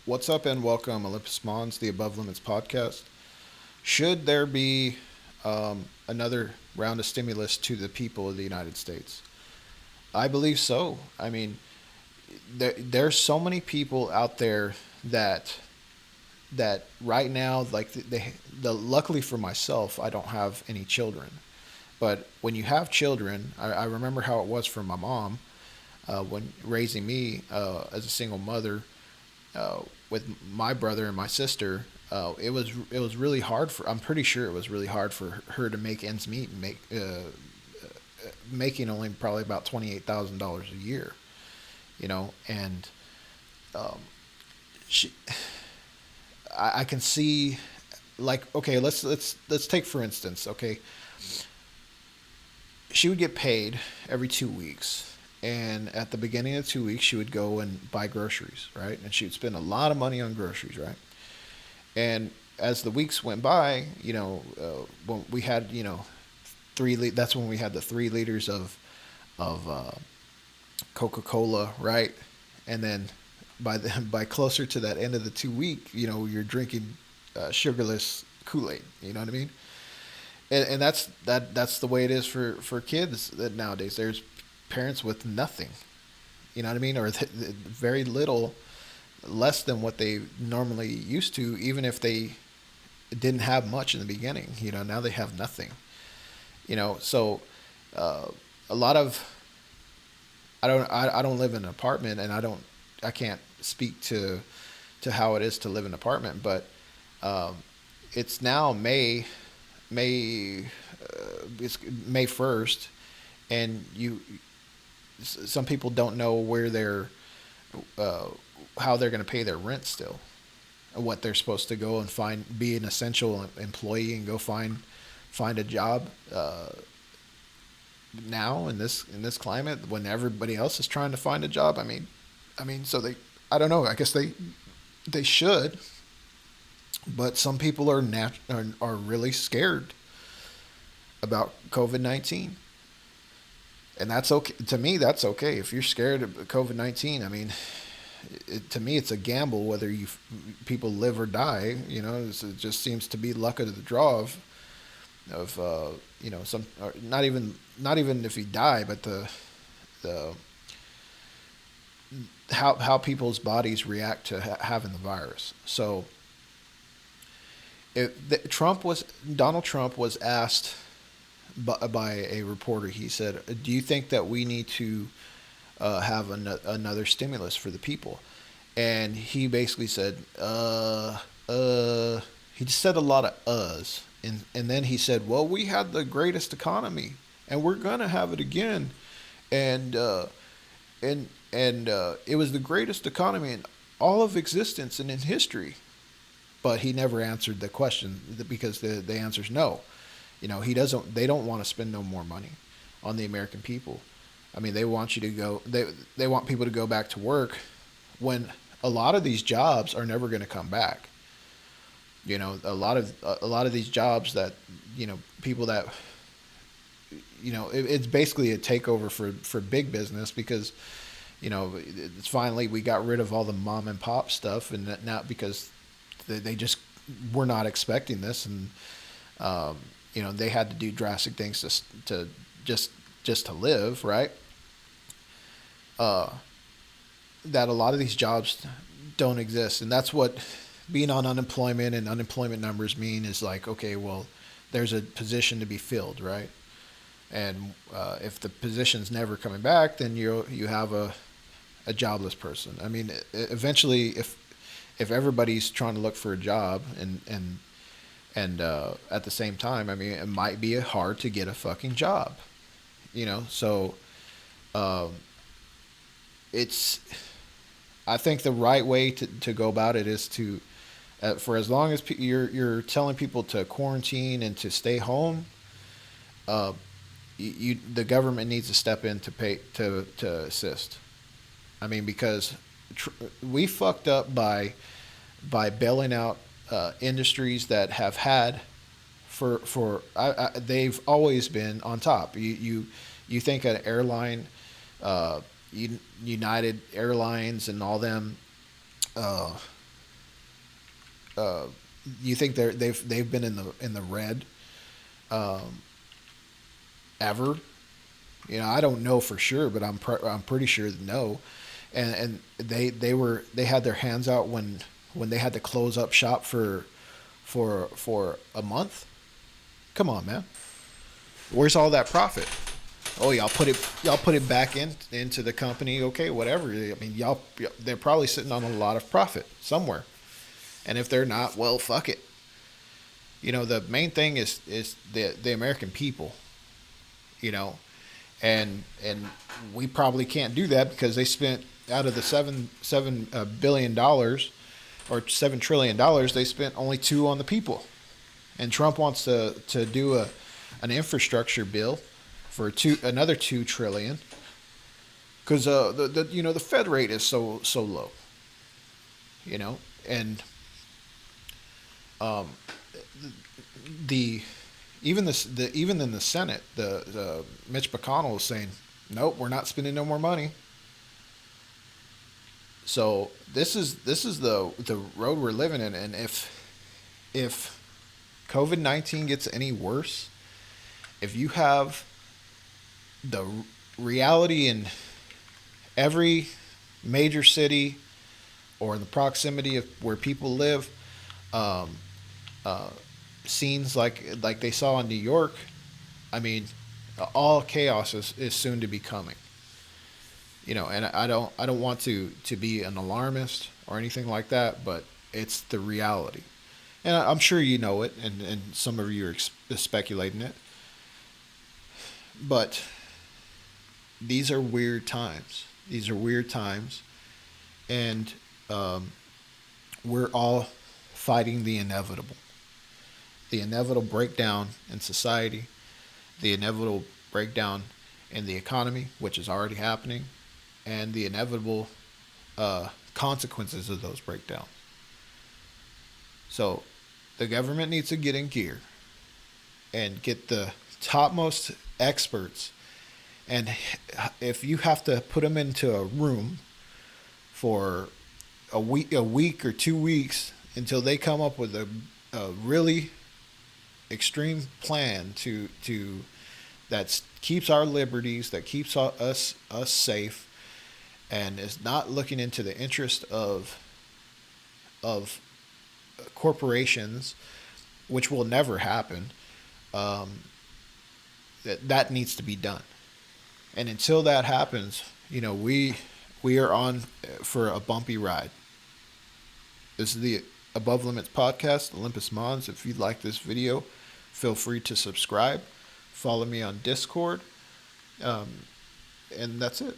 What's up and welcome, Olympus Mons, the Above Limits podcast. Should there be another round of stimulus to the people of the United States? I believe so. I mean, there's so many people out there that right now, like luckily for myself, I don't have any children. But when you have children, I remember how it was for my mom when raising me as a single mother uh, with my brother and my sister. It was really hard for. I'm pretty sure it was really hard for her to make ends meet and making only probably about $28,000 a year. And um, she, I can see, like, okay, let's take for instance, okay, she would get paid every 2 weeks. And at the beginning of 2 weeks, she would go and buy groceries, right? And she would spend a lot of money on groceries, right? And as the weeks went by, when we had, that's when we had the 3 liters of Coca Cola, right? And then by closer to that end of the 2 week, you're drinking sugarless Kool Aid. You know what I mean? And that's the way it is for kids that nowadays. There's parents with nothing. You know what I mean? Or very little, less than what they normally used to, even if they didn't have much in the beginning. Now they have nothing. So uh, a lot of I don't live in an apartment, and I can't speak to how it is to live in an apartment, but um, it's now May it's May 1st, and some people don't know where uh, how they're going to pay their rent still, what they're supposed to go and be an essential employee and go find a job now in this climate when everybody else is trying to find a job. I mean, so I don't know. I guess they should, but some people are really scared about COVID-19, and that's okay. To me, that's okay. If you're scared of COVID-19, I mean, to me, it's a gamble whether people live or die. It just seems to be luck of the draw of some, or not even if you die, but the how people's bodies react to having the virus. So Donald Trump was asked by a reporter. He said, "Do you think that we need to have another stimulus for the people?" And he basically said, he just said a lot of uhs. And then he said, "Well, we had the greatest economy, and we're gonna have it again, and it was the greatest economy in all of existence and in history." But he never answered the question because the answer is no. He doesn't. They don't want to spend no more money on the American people. I mean, they want you to go. They want people to go back to work when a lot of these jobs are never going to come back. A lot of these jobs that people that it's basically a takeover for big business because it's finally we got rid of all the mom and pop stuff, and now because they just were not expecting this, and they had to do drastic things to just to live, right? uh, that a lot of these jobs don't exist, and that's what being on unemployment and unemployment numbers mean is like, okay, well, there's a position to be filled, right? And if the position's never coming back, then you have a jobless person. I mean, eventually, if everybody's trying to look for a job and at the same time, I mean, it might be hard to get a fucking job, So um, it's I think the right way to go about it is to for as long as you're telling people to quarantine and to stay home, uh, the government needs to step in to pay to assist. I mean, because tr- we fucked up by bailing out industries that have had they've always been on top. You think an airline, uh, United Airlines and all them. Uh, Uh, you think they've been in the red um, ever? You know, I don't know for sure, but I'm pretty sure that no. And they had their hands out when they had to close up shop for a month. Come on, man. Where's all that profit? Oh, y'all put it back into the company. Okay, whatever. I mean, they're probably sitting on a lot of profit somewhere. And if they're not, well, fuck it. You know, the main thing is the American people. You know, and we probably can't do that because they spent out of the $7 billion or $7 trillion, they spent only two on the people. And Trump wants to do an infrastructure bill for another 2 trillion because the Fed rate is so low. You know, and um, the even in the Senate, the Mitch McConnell is saying, nope, we're not spending no more money. So this is the road we're living in, and if COVID-19 gets any worse, if you have the reality in every major city or in the proximity of where people live, um, uh, scenes like they saw in New York, I mean, all chaos is soon to be coming. You know, and I don't want to be an alarmist or anything like that, but it's the reality, and I'm sure you know it, and some of you are speculating it, but these are weird times. These are weird times, and um, we're all fighting the inevitable breakdown in society, the inevitable breakdown in the economy, which is already happening, and the inevitable consequences of those breakdowns. So the government needs to get in gear and get the topmost experts. And if you have to put them into a room for a week or 2 weeks until they come up with a really extreme plan to that keeps our liberties, that keeps us safe, and is not looking into the interest of corporations, which will never happen. Um, that needs to be done. And until that happens, you know, we are on for a bumpy ride. This is the Above Limits podcast, Olympus Mons. If you like this video, feel free to subscribe. Follow me on Discord. Um, and that's it.